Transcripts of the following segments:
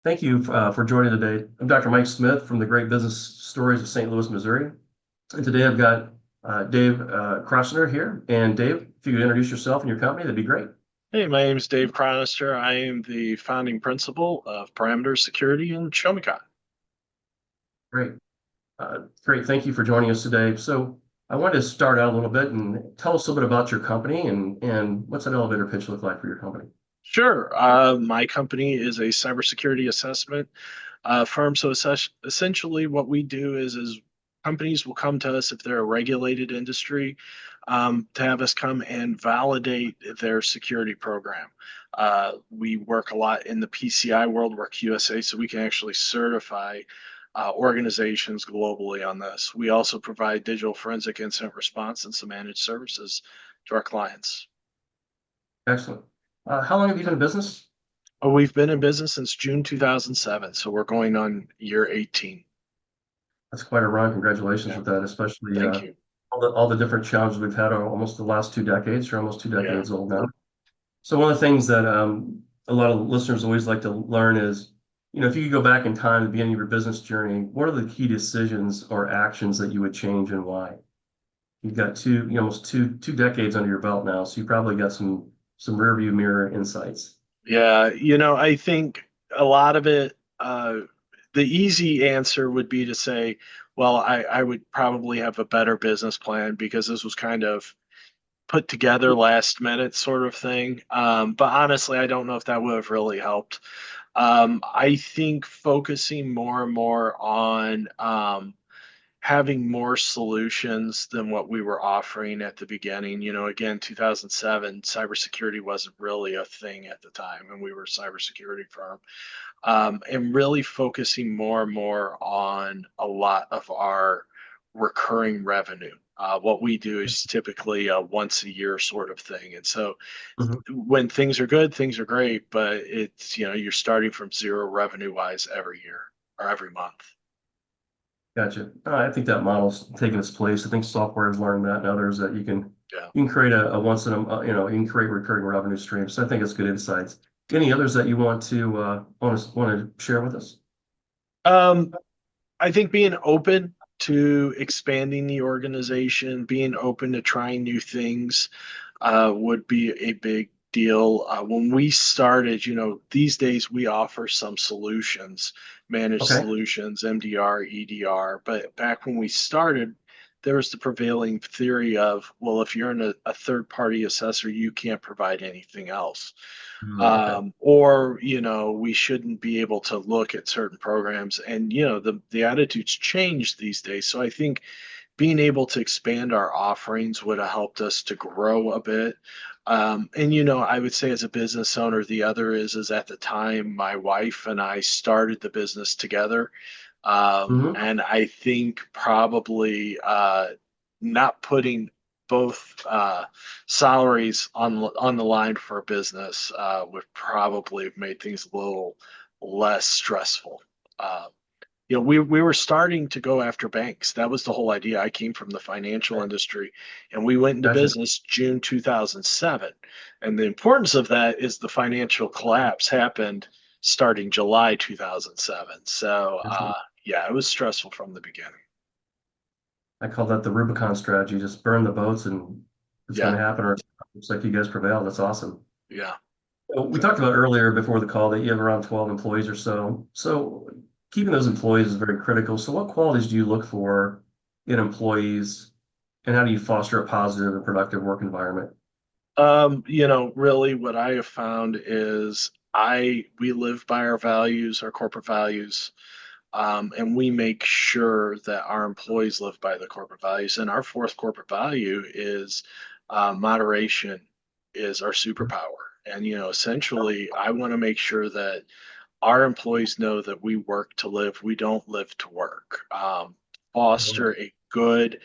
Thank you for joining today. I'm Dr. Mike Smith from the Great Business Stories of St. Louis, Missouri. And today I've got Dave Chronister here. And Dave, if you could introduce yourself and your company, that'd be great. Hey, my name is Dave Chronister. I am the founding principal of Parameter Security in Chomicon. Great. Great. Thank you for joining us today. So I wanted to start out a little bit and tell us a little bit about your company and what's an elevator pitch look like for your company? Sure. My company is a cybersecurity assessment firm. So essentially, what we do is companies will come to us if they're a regulated industry to have us come and validate their security program. We work a lot in the PCI world, we're QSA, so we can actually certify organizations globally on this. We also provide digital forensic incident response and some managed services to our clients. Excellent. How long have you been in business? We've been in business since June 2007, so we're going on year 18. That's quite a run. Congratulations Yeah, with that, especially thank you. all the different challenges we've had over almost the last 2 decades. You're almost two Yeah. decades old now. So one of the things that a lot of listeners always like to learn is, if you could go back in time at the beginning of your business journey, what are the key decisions or actions that you would change and why? You've got almost two decades under your belt now, so you probably got some rear view mirror insights. Yeah, I think a lot of it, the easy answer would be to say, well, I would probably have a better business plan because this was kind of put together last minute sort of thing. But honestly, I don't know if that would have really helped. I think focusing more and more on having more solutions than what we were offering at the beginning. Again, 2007, cybersecurity wasn't really a thing at the time, and we were a cybersecurity firm. And really focusing more and more on a lot of our recurring revenue. What we do is typically a once a year sort of thing. And so Mhm. when things are good, things are great, but you're starting from zero revenue wise every year or every month. Gotcha. I think that model's taken its place. I think software has learned that and others that Yeah. you can create a once in you can create recurring revenue streams. So I think it's good insights. Any others that you want to share with us? Um, I think being open to expanding the organization, being open to trying new things, would be a big deal. When we started, these days we offer some solutions, managed Okay. solutions, MDR, EDR. But back when we started, there was the prevailing theory of, well, if you're a third party assessor, you can't provide anything else. Okay. Or we shouldn't be able to look at certain programs, and the attitudes change these days. So I think being able to expand our offerings would have helped us to grow a bit. And I would say as a business owner, the other is at the time my wife and I started the business together. Hmm. And I think probably not putting both salaries on the line for a business would probably have made things a little less stressful. Uh, we were starting to go after banks. That was the whole idea. I came from the financial industry, and we went into Gotcha. business June 2007. And the importance of that is the financial collapse happened starting July 2007. So, Gotcha. yeah, it was stressful from the beginning. I call that the Rubicon strategy. Just burn the boats and it's going Yeah, to happen. Or it looks like you guys prevailed. That's awesome. yeah. Well, we So, talked about earlier before the call that you have around 12 employees or so. So keeping those employees is very critical. So what qualities do you look for in employees and how do you foster a positive and productive work environment? really what I have found is we live by our values, our corporate values. And we make sure that our employees live by the corporate values. And our fourth corporate value is moderation is our superpower. And essentially, I want to make sure that our employees know that we work to live, we don't live to work. Foster a good,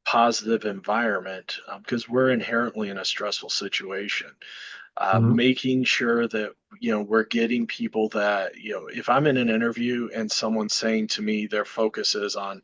positive environment because we're inherently in a stressful situation. Mm-hmm. Making sure that we're getting people that if I'm in an interview and someone's saying to me their focus is on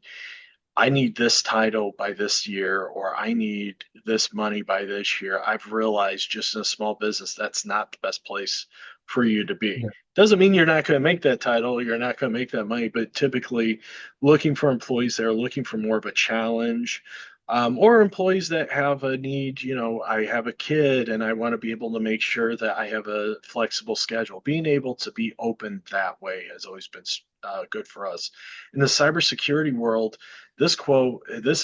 I need this title by this year or I need this money by this year, I've realized just in a small business that's not the best place for you to be. Yeah. Doesn't mean you're not going to make that title, you're not going to make that money, but typically looking for employees that are looking for more of a challenge, or employees that have a need. I have a kid and I want to be able to make sure that I have a flexible schedule. Being able to be open that way has always been good for us. In the cybersecurity world, this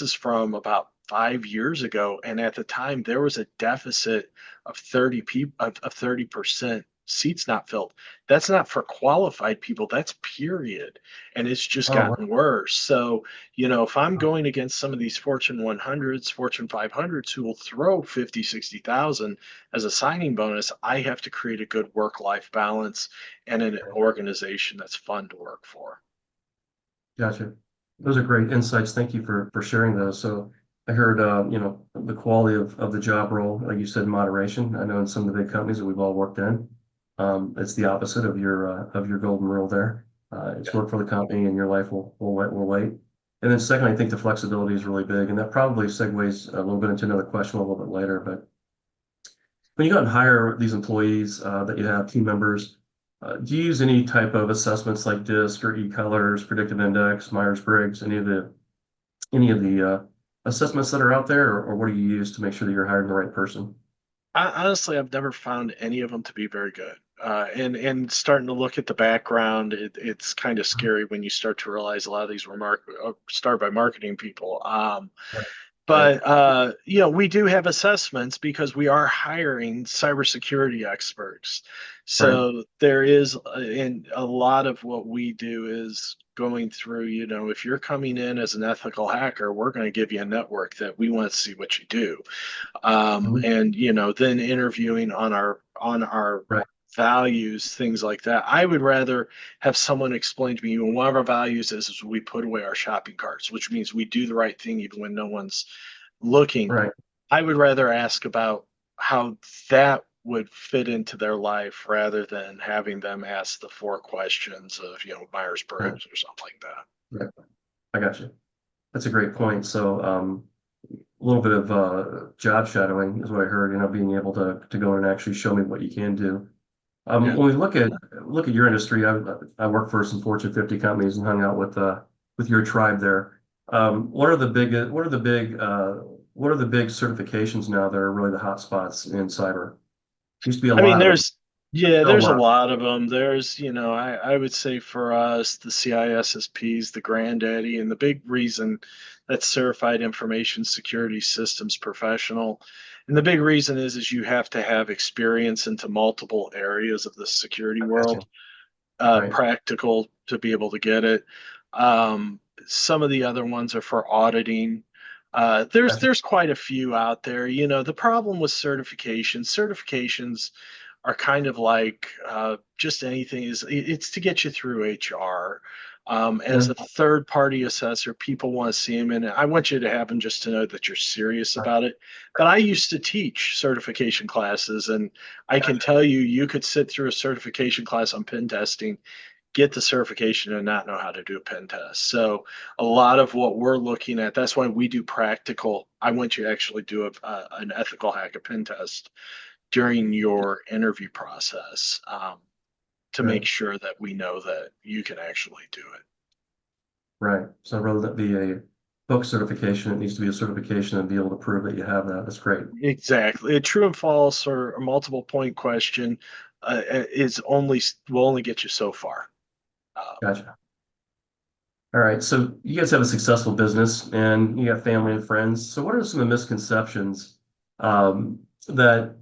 is from about 5 years ago, and at the time there was a deficit of 30% seats not filled. That's not for qualified people, that's period. And it's just Oh, wow. gotten worse. So, if I'm going against some of these Fortune 100s, Fortune 500s who will throw 50, 60,000 as a signing bonus, I have to create a good work-life balance and an organization that's fun to work for. Gotcha. Those are great insights. Thank you for sharing those. So I heard, the quality of the job role, like you said, moderation. I know in some of the big companies that we've all worked in, it's the opposite of your golden rule there. It's work for the company and your life will wait. And then second, I think the flexibility is really big, and that probably segues a little bit into another question a little bit later. But when you go out and hire these employees, that you have team members, do you use any type of assessments like DISC or e-colors, predictive index, Myers-Briggs, any of the assessments that are out there, or what do you use to make sure that you're hiring the right person? Honestly, I've never found any of them to be very good. And starting to look at the background, it's kind of scary when you start to realize a lot of these were started by marketing people. Right. Right. But we do have assessments because we are hiring cybersecurity experts. Right. So there is, and a lot of what we do is going through. If you're coming in as an ethical hacker, we're going to give you a network that we want to see what you do, Mhm. and then interviewing on our Right. values, things like that. I would rather have someone explain to me, one of our values is we put away our shopping carts, which means we do the right thing even when no one's looking. Right. I would rather ask about how that would fit into their life rather than having them ask the four questions of, Right. Myers-Briggs or something like that. Right. I got you. That's a great point. So, a little bit of job shadowing is what I heard, being able to go in and actually show me what you can do. Yeah. When we look at your industry, I work for some Fortune 50 companies and hung out with your tribe there. What are the big certifications now that are really the hot spots in cyber? Used to be a I mean, lot of them. yeah, Still a there's a lot. lot of them. I would say for us, the CISSPs, the granddaddy, and the big reason that's Certified Information Security Systems Professional. And the big reason is you have to have experience into multiple areas of the security I got you. world, Right. practical to be able to get it. Some of the other ones are for auditing. There's Gotcha. there's quite a few out there. The problem with certifications are kind of like just anything it's to get you through HR. As Yeah. a third party assessor, people want to see them, and I want you to have them just to know that you're serious Right. about it. But I used to teach certification classes, and I can Gotcha. tell you, you could sit through a certification class on pen testing, get the certification, and not know how to do a pen test. So a lot of what we're looking at, that's why we do practical. I want you to actually do an ethical hack, a pen test during your interview process, to make Right. sure that we know that you can actually do it. Right. So rather than be a book certification, it needs to be a certification and be able to prove that you have that. That's great. Exactly. A true and false or a multiple point question is only will only get you so far. Uh, Gotcha. All right. So you guys have a successful business and you got family and friends. So what are some of the misconceptions um, that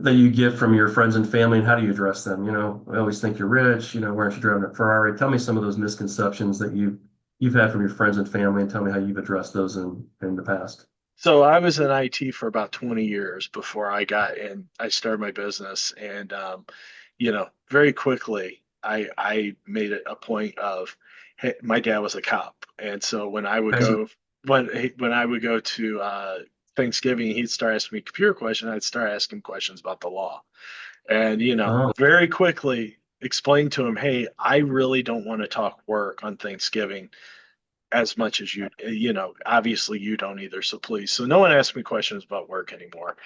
that you get from your friends and family, and how do you address them? I always think you're rich. Why aren't you driving a Ferrari? Tell me some of those misconceptions that you've had from your friends and family, and tell me how you've addressed those in the past. so I was in IT for about 20 years before I got in. I started my business, and very quickly I made it a point of, hey, my dad was a cop, and so Okay, so when I would go to Thanksgiving, he'd start asking me computer questions. I'd start asking questions about the law, and oh, very quickly explain to him, hey, I really don't want to talk work on Thanksgiving. as much as obviously you don't either. So please. So no one asks me questions about work anymore.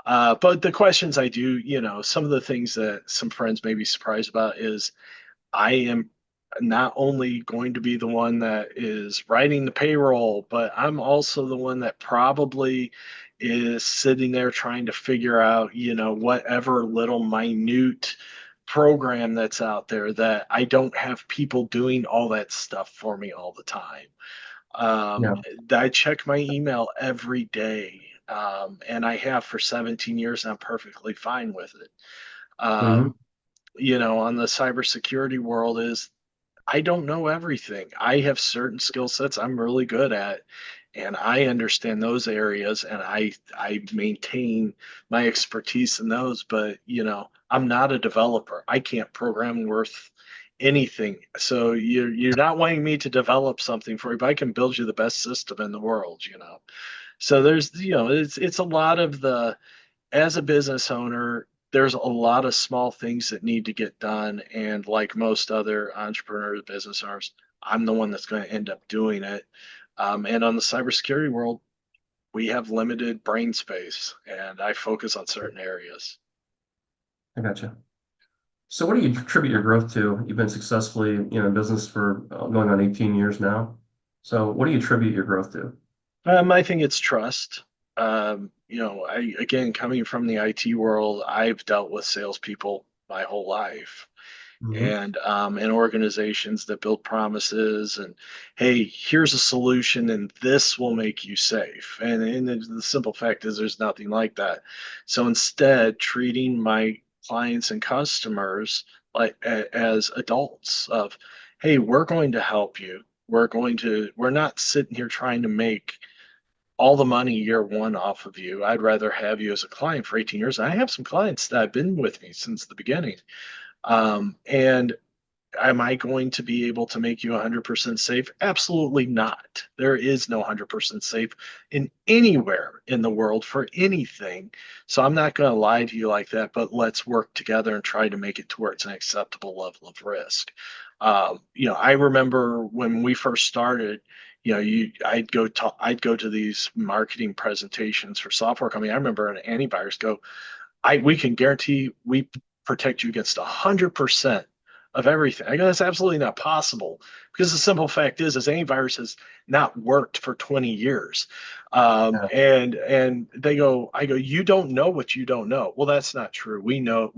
But the questions I do, some of the things that some friends may be surprised about is I am not only going to be the one that is writing the payroll, but I'm also the one that probably is sitting there trying to figure out, whatever little minute program that's out there that I don't have people doing all that stuff for me all the time. Um, Yeah. I check my email every day, and I have for 17 years, and I'm perfectly fine with it. Hmm. On the cybersecurity world is I don't know everything. I have certain skill sets I'm really good at, and I understand those areas, and I maintain my expertise in those. But I'm not a developer. I can't program worth anything. So you're not wanting me to develop something for you, but I can build you the best system in the world. So there's it's a lot of the as a business owner, there's a lot of small things that need to get done. And like most other entrepreneurs, business owners, I'm the one that's going to end up doing it. And on the cybersecurity world, we have limited brain space, and I focus on certain areas. I gotcha. So what do you attribute your growth to? You've been successfully, in business for going on 18 years now. So what do you attribute your growth to? I think it's trust. I again coming from the IT world, I've dealt with salespeople my whole life Hmm. and organizations that build promises and hey, here's a solution and this will make you safe. And the simple fact is there's nothing like that. So instead, treating my clients and customers like as adults of hey, we're going to help you. We're not sitting here trying to make all the money year one off of you. I'd rather have you as a client for 18 years. I have some clients that have been with me since the beginning. And am I going to be able to make you 100% safe? Absolutely not. There is no 100% safe in anywhere in the world for anything. So I'm not going to lie to you like that, but let's work together and try to make it to where it's an acceptable level of risk. I remember when we first started, I'd go to these marketing presentations for software company. I remember an antivirus go, we can guarantee we protect you against 100% of everything. I go, that's absolutely not possible because the simple fact is antivirus has not worked for 20 years. Yeah. And I go, you don't know what you don't know. Well, that's not true. We know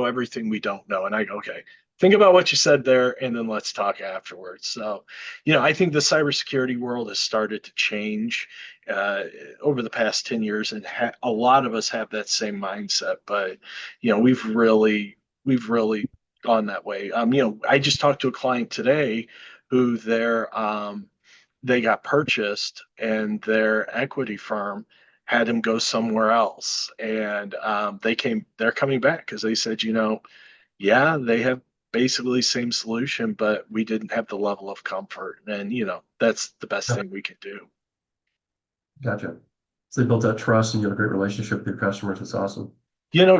everything we don't know. And I go, okay, think about what you said there, and then let's talk afterwards. So, I think the cybersecurity world has started to change uh, over the past 10 years, and a lot of us have that same mindset. But we've really gone that way. I just talked to a client today who they got purchased, and their equity firm had him go somewhere else, and they're coming back because they said, yeah, they have basically same solution, but we didn't have the level of comfort, and that's the best Yeah. thing we could do. Gotcha. So they built that trust and you have a great relationship with your customers. It's awesome.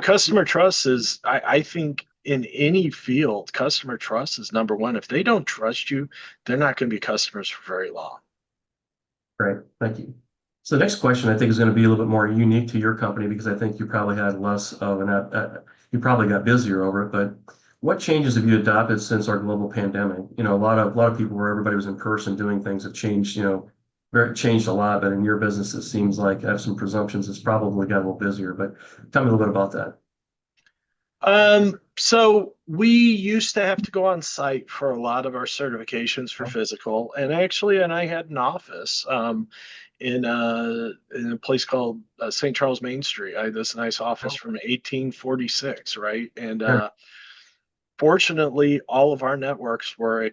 Customer trust is, I think, in any field, customer trust is number one. If they don't trust you, they're not going to be customers for very long. Great. Thank you. So the next question I think is going to be a little bit more unique to your company because I think you probably had less of you probably got busier over it, but what changes have you adopted since our global pandemic? A lot of people where everybody was in person doing things have changed, changed a lot, but in your business, it seems like I have some presumptions it's probably got a little busier, but tell me a little bit about that. So we used to have to go on site for a lot of our certifications for Okay. physical, and I had an office in a place called St. Charles Main Street. I had this nice office from 1846, right? And Sure. fortunately, all of our networks were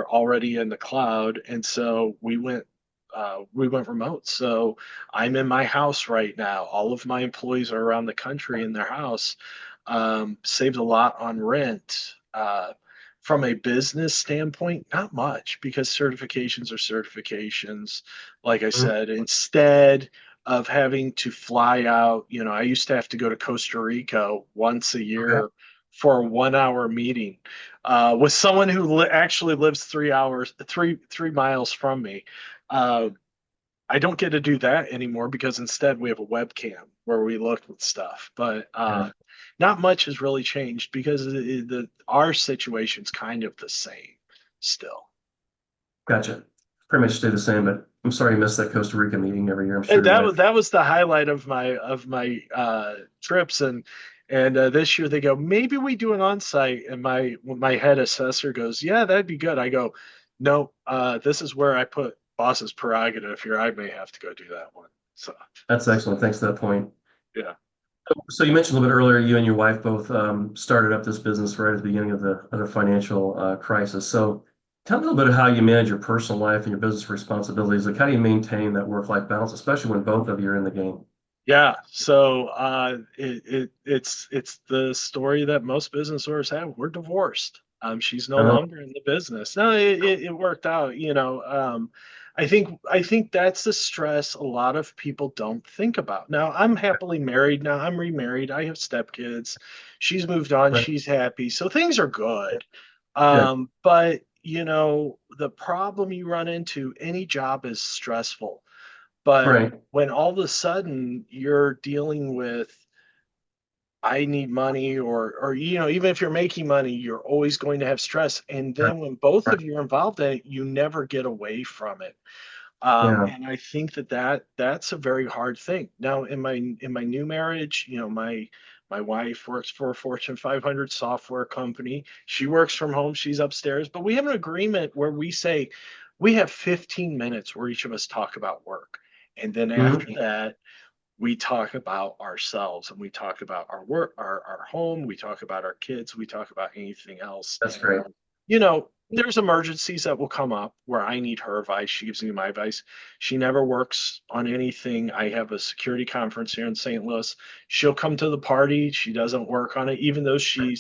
already in the cloud, and so we went remote. So I'm in my house right now. All of my employees are around the country in their house. Saved a lot on rent. From a business standpoint, not much because certifications are certifications. Like I Mhm. said, instead of having to fly out, I used to have to go to Costa Rica once a Okay. year for a 1 hour meeting with someone who actually lives 3 hours, three miles from me. Uh, I don't get to do that anymore because instead we have a webcam where we look at stuff. But Gotcha. not much has really changed because our situation's kind of the same still. Gotcha. Pretty much stay the same, but I'm sorry you missed that Costa Rica meeting every year. I'm sure And your that was wife. that was the highlight of my trips, and this year they go, maybe we do an on-site, and my head assessor goes, yeah, that'd be good. I go, no, this is where I put boss's prerogative here. I may have to go do that one. So That's excellent. Thanks for that point. yeah. So you mentioned a little bit earlier, you and your wife both started up this business right at the beginning of the financial crisis. So tell me a little bit of how you manage your personal life and your business responsibilities. Like how do you maintain that work-life balance, especially when both of you are in the game? Yeah, so it's the story that most business owners have. We're divorced. She's no Uh, longer in the business. No, it worked out. I think that's the stress a lot of people don't think about. Now, I'm happily married. Now I'm remarried. I have stepkids. She's moved on. right. She's happy. So things are good. Good. But the problem you run into, any job is stressful, but Right. when all of a sudden you're dealing with, I need money, or even if you're making money, you're always going to have stress. And Right. then when both Right. of you are involved in it, you never get away from it. Yeah. And I think that's a very hard thing. Now, in my new marriage, my wife works for a Fortune 500 software company. She works from home. She's upstairs, but we have an agreement where we say we have 15 minutes where each of us talk about work, and then after Mhm. that we talk about ourselves, and we talk about our work, our home, we talk about our kids, we talk about anything else. That's And great. there's emergencies that will come up where I need her advice. She gives me my advice. She never works on anything. I have a security conference here in St. Louis. She'll come to the party. She doesn't work on it, even though she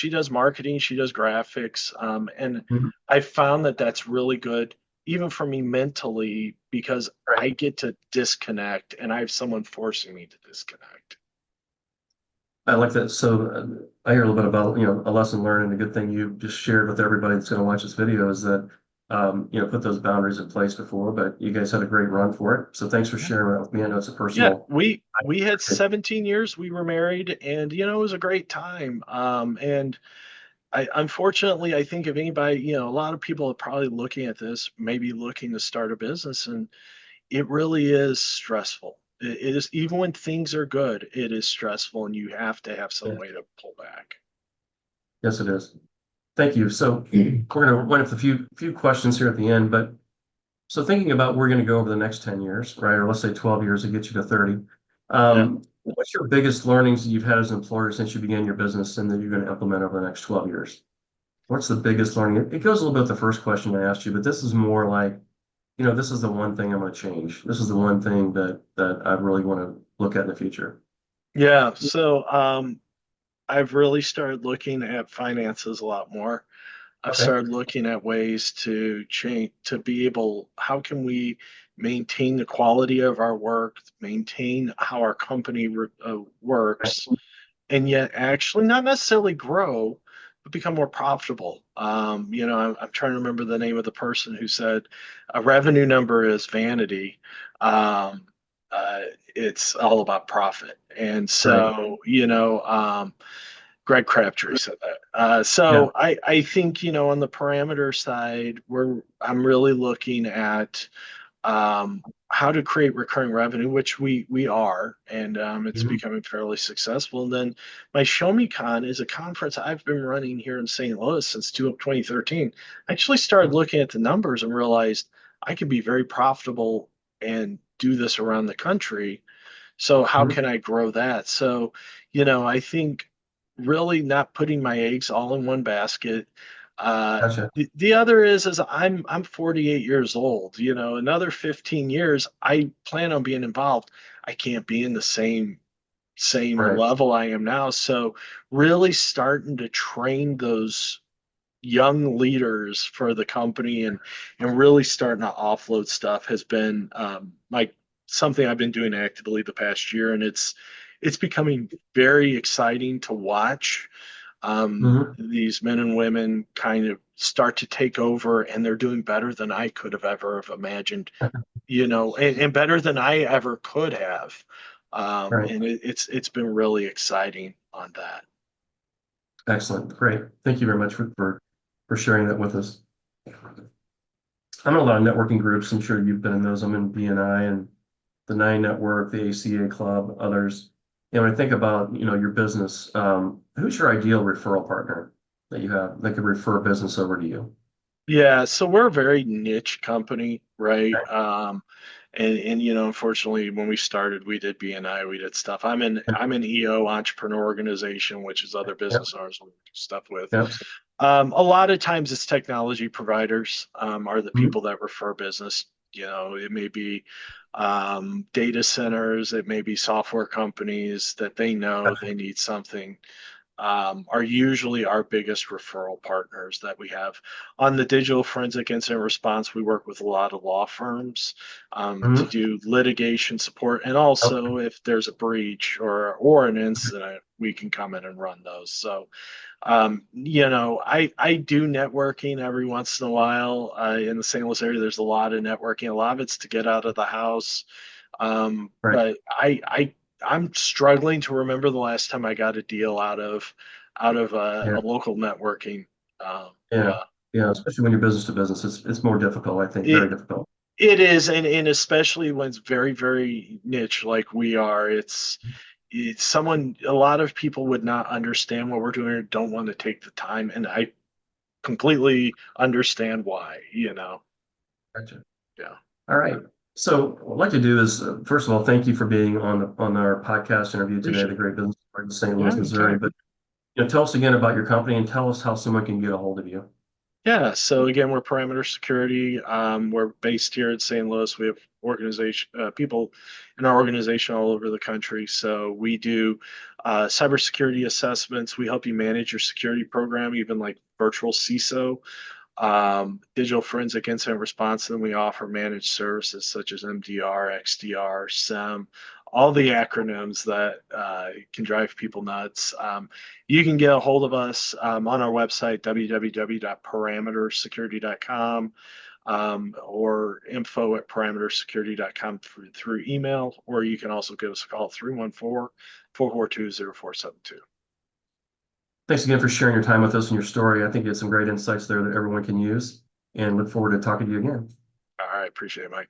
does marketing, she does graphics, and Mhm. I found that that's really good, even for me mentally, because Right. I get to disconnect, and I have someone forcing me to disconnect. I like that. So I hear a little bit about, a lesson learned and a good thing you just shared with everybody that's going to watch this video is that, put those boundaries in place before, but you guys had a great run for it. So thanks for sharing that with me. I know it's a Yeah, personal. we had 17 years we were married, and it was a great time. And I unfortunately, I think if anybody, a lot of people are probably looking at this, maybe looking to start a business, and it really is stressful. It is, even when things are good, it is stressful, and you have to have some Yeah. way to pull back. Yes, it is. Thank you. So we're going to run up a few questions here at the end, but so thinking about we're going to go over the next 10 years, right? Or let's say 12 years to get you to 30. Yeah. What's your biggest learnings that you've had as an employer since you began your business and that you're going to implement over the next 12 years? What's the biggest learning? It goes a little bit with the first question I asked you, but this is more like, this is the one thing I'm going to change. This is the one thing that I really want to look at in the future. Yeah. So I've really started looking at finances a lot more. I've Okay. started looking at ways to change, to be able, how can we maintain the quality of our work, maintain how our company works, and yet actually not necessarily grow, but become more profitable. I'm trying to remember the name of the person who said a revenue number is vanity. Um, it's all about profit. And Right. so, Greg Crabtree said that. Yeah. So I think, on the parameter side, I'm really looking at how to create recurring revenue, which we are, and it's Mhm. becoming fairly successful. And then my Show Me Con is a conference I've been running here in St. Louis since 2013. I actually started looking at the numbers and realized I could be very profitable and do this around the country. So how Mhm. can I grow that? So, I think really not putting my eggs all in one basket. Gotcha. The other is I'm 48 years old. Another 15 years, I plan on being involved. I can't be in the same Right. level I am now. So really starting to train those young leaders for the company, and really starting to offload stuff has been my something I've been doing actively the past year, and it's becoming very exciting to watch. Hmm. These men and women kind of start to take over, and they're doing better than I could have ever have imagined, and better than I ever could have. Right. And it's been really exciting on that. Excellent. Great. Thank you very much for sharing that with us. I'm in a lot of networking groups. I'm sure you've been in those. I'm in BNI and the Nine Network, the ACA Club, others. And when I think about, your business, who's your ideal referral partner that you have that could refer business over to you? Yeah, so we're a very niche company, right? Okay. And unfortunately, when we started, we did BNI, we did stuff. I'm an EO entrepreneur organization, which is other Yep. business owners we do stuff with. Yep. A lot of times, it's technology providers are the Mhm. people that refer business. It may be data centers, it may be software companies that they know they need something, are usually our biggest referral partners that we have. On the digital forensic incident response, we work with a lot of law firms to Mhm. do litigation support, and Okay. also if there's a breach or an incident, we can come in and run those. So, I do networking every once in a while. In the St. Louis area, there's a lot of networking. A lot of it's to get out of the house. Right. But I'm struggling to remember the last time I got a deal out of Yeah. a local networking. Yeah. Yeah, Yeah. Especially when you're business to business, it's more difficult, I think, very it difficult. it is, and especially when it's very very niche like we are. It's someone a lot of people would not understand what we're doing or don't want to take the time, and I completely understand why. Gotcha. Yeah, All right. So what I'd like to do is, first of all, thank you for being on our podcast interview today, the appreciate it. Great Business Park in St. Yeah, Louis, Missouri. anytime. But tell us again about your company and tell us how someone can get a hold of you. Yeah, so again, we're Parameter Security. We're based here in St. Louis. We have organization people in our organization all over the country. So we do cybersecurity assessments. We help you manage your security program, even like virtual CISO, digital forensic incident response. Then we offer managed services such as MDR, XDR, SEM, all the acronyms that can drive people nuts. You can get a hold of us on our website, www.parametersecurity.com, or info@parametersecurity.com through email, or you can also give us a call 314-442-0472. Thanks again for sharing your time with us and your story. I think you had some great insights there that everyone can use and look forward to talking to you again. All right, appreciate it, Mike.